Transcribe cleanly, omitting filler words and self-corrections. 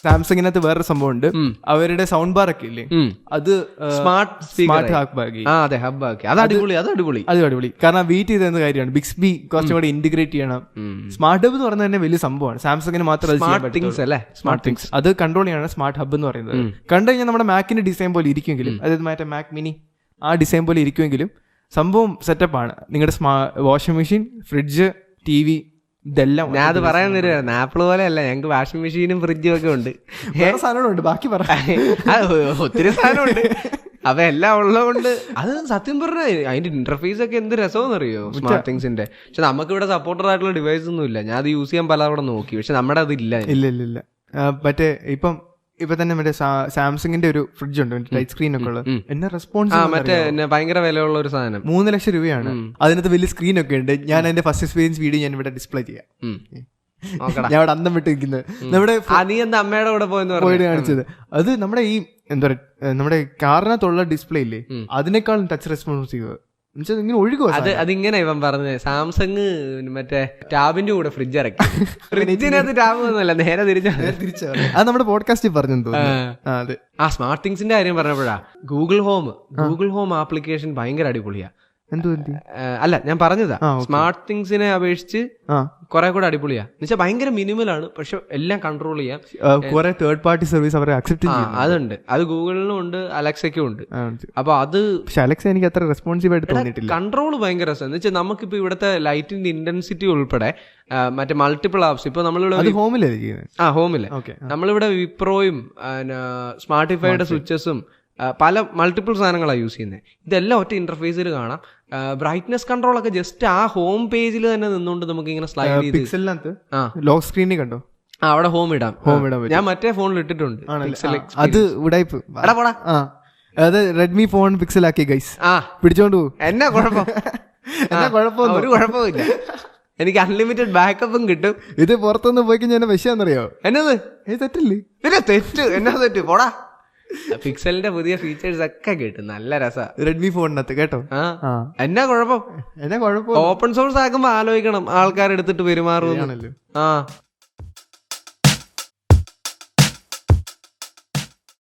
സാംസങ്ങിനകത്ത് വേറൊരു സംഭവം ഉണ്ട്, അവരുടെ സൗണ്ട് ബാർ ഒക്കെ ഇല്ലേ, അത് സ്മാർട്ട് ഹബ് ആക്കി. അത് അടിപൊളി. കാരണം വെയിറ്റ് ചെയ്തെന്ന കാര്യമാണ്. ബിക്സ്ബി കുറച്ചും കൂടെ ഇന്റഗ്രേറ്റ് ചെയ്യണം. സ്മാർട്ട് ഹബ് എന്ന് പറയുന്നത് തന്നെ വലിയ സംഭവമാണ്. സാംസങ്ങിന് മാത്രം സ്മാർട്ട് തിങ്സ് അത് കൺട്രോൾ ചെയ്യണം സ്മാർട്ട് ഹബ് എന്ന് പറയുന്നത്. കണ്ടു കഴിഞ്ഞാൽ നമ്മുടെ മാക്കിന്റെ ഡിസൈൻ പോലെ ഇരിക്കുമെങ്കിലും, അതായത് മറ്റേ മാക് മിനി ആ ഡിസൈൻ പോലെ ഇരിക്കുമെങ്കിലും സംഭവം സെറ്റപ്പാണ്. നിങ്ങളുടെ വാഷിംഗ് മെഷീൻ, ഫ്രിഡ്ജ്, TV ഇതെല്ലാം. ഞാൻ അത് പറയാൻ തരുവായിരുന്നു. ആപ്പിൾ പോലെ അല്ല, ഞങ്ങൾക്ക് വാഷിംഗ് മെഷീനും ഫ്രിഡ്ജും ഒക്കെ ഉണ്ട്. സാധനങ്ങളുണ്ട്, ബാക്കി ഒത്തിരി സാധനമുണ്ട്. അപ്പൊ എല്ലാം ഉള്ളതുകൊണ്ട് അത് സത്യം പറഞ്ഞാൽ അതിന്റെ ഇന്റർഫേസ് ഒക്കെ എന്ത് രസമെന്ന് അറിയോ സ്മാർട്ട് തിങ്സിന്റെ. പക്ഷെ നമുക്ക് ഇവിടെ സപ്പോർട്ടഡ് ആയിട്ടുള്ള ഡിവൈസ് ഒന്നും ഇല്ല. ഞാൻ അത് യൂസ് ചെയ്യാൻ പലതവണ നോക്കി, പക്ഷെ നമ്മുടെ അത് ഇല്ല. മറ്റേ ഇപ്പൊ തന്നെ മറ്റേ സാംസങ്ങിന്റെ ഒരു ഫ്രിഡ്ജ് ഉണ്ട്, ടച്ച് സ്ക്രീൻ ഒക്കെ ഉള്ളത്. എന്നെ റെസ്പോൺസ് മറ്റേ ഭയങ്കര വിലയുള്ള ഒരു സാധനം, 3 ലക്ഷം രൂപയാണ്. അതിനകത്ത് വലിയ സ്ക്രീൻ ഒക്കെ ഉണ്ട്. ഞാൻ അതിന്റെ ഫസ്റ്റ് എക്സ്പീരിയൻസ് വീഡിയോ ഞാൻ ഇവിടെ ഡിസ്പ്ലേ ചെയ്യാം. ഞാൻ ഇവിടെ അന്തം വിട്ട് നിൽക്കുന്നത്. നമ്മുടെ അമ്മയുടെ കൂടെ പോയിട്ട് കാണിച്ചത് അത് നമ്മുടെ ഈ എന്താ പറയുക, നമ്മുടെ കാറിനകത്തുള്ള ഡിസ്പ്ലേ ഇല്ലേ, അതിനേക്കാളും ടച്ച് റെസ്പോൺസ് ചെയ്തത്. ഇങ്ങനെ ഒഴുകുക. അതിങ്ങനെ ഇവൻ പറഞ്ഞത് സാംസങ് മറ്റേ ടാബിന്റെ കൂടെ ഫ്രിഡ്ജ് ഇറക്കി. ഫ്രിഡ്ജിനകത്ത് ടാബ് ഒന്നുമല്ല, നേരെ തിരിച്ചു. അത് നമ്മുടെ പോഡ്കാസ്റ്റിൽ പറഞ്ഞു. ആ സ്മാർട്ട് തിങ്സിന്റെ കാര്യം പറഞ്ഞപ്പോഴാ ഗൂഗിൾ ഹോം ആപ്ലിക്കേഷൻ ഭയങ്കര അടിപൊളിയാ. അല്ല ഞാൻ പറഞ്ഞതാ, സ്മാർട്ട് തിങ്സിനെ അപേക്ഷിച്ച് കുറെ കൂടെ അടിപൊളിയാ. എന്നുവെച്ചാൽ ഭയങ്കര മിനിമലാണ്, പക്ഷെ എല്ലാം കൺട്രോൾ ചെയ്യാം. കുറെ തേർഡ് പാർട്ടി സർവീസ് അവരെ അക്സെപ്റ്റ് ചെയ്യാം. അതുണ്ട്, അത് ഗൂഗിളിനും ഉണ്ട്, അലക്സയ്ക്കും ഉണ്ട്. അപ്പൊ അത് അലക്സ എനിക്ക് അത്ര റെസ്പോൺസീവ് ആയിട്ട് തോന്നിയിട്ടില്ല. കൺട്രോൾ ഭയങ്കര രസം. എന്ന് വെച്ചാൽ നമുക്കിപ്പോ ഇവിടുത്തെ ലൈറ്റിന്റെ ഇന്റൻസിറ്റി ഉൾപ്പെടെ മറ്റേ മൾട്ടിപ്പിൾ ആപ്സ് ഇപ്പൊ നമ്മളിവിടെ ഹോമില് നമ്മളിവിടെ വിപ്രോയും സ്മാർട്ടിഫൈയുടെ സ്വിച്ചസും പല മൾട്ടിപ്പിൾ സാധനങ്ങളാണ് യൂസ് ചെയ്യുന്നത്. ഇതെല്ലാം ഒറ്റ ഇന്റർഫേസിൽ കാണാം. ബ്രൈറ്റ്നസ് കൺട്രോൾ ഒക്കെ ജസ്റ്റ് ആ ഹോം പേജിൽ തന്നെ നിന്നുകൊണ്ട് നമുക്ക് ഇങ്ങനെ സ്ലൈഡ് ചെയ്ത് ലോക്ക് സ്ക്രീനിൽ കണ്ടോ, അവിടെ ഹോം ഇടാം. ഞാൻ മറ്റേ ഫോണിൽ ഇട്ടിട്ടുണ്ട്. അത് അത് റെഡ്മി ഫോൺ പിക്സൽ ആക്കി ഗൈസ്, പിടിച്ചോണ്ട് പോകും. എന്നാ കുഴപ്പം? ഒരു കുഴപ്പമില്ല, എനിക്ക് അൺലിമിറ്റഡ് ബാക്കപ്പും കിട്ടും. ഇത് പുറത്തൊന്നും പോയി കഴിഞ്ഞാൽ വിഷയാന്നറിയോ? എന്നത് തെറ്റില്ലേ? പിന്നെ തെറ്റ് എന്നാ തെറ്റ്? പോടാ. പിക്സലിന്റെ പുതിയ ഫീച്ചേഴ്സ് ഒക്കെ കിട്ടും, നല്ല രസാ റെഡ്മി ഫോണിനകത്ത് കേട്ടോ. എന്നാ കുഴപ്പം? ഓപ്പൺ സോഴ്സ് ആക്കുമ്പോ ആലോചിക്കണം ആൾക്കാർ എടുത്തിട്ട് പെരുമാറും.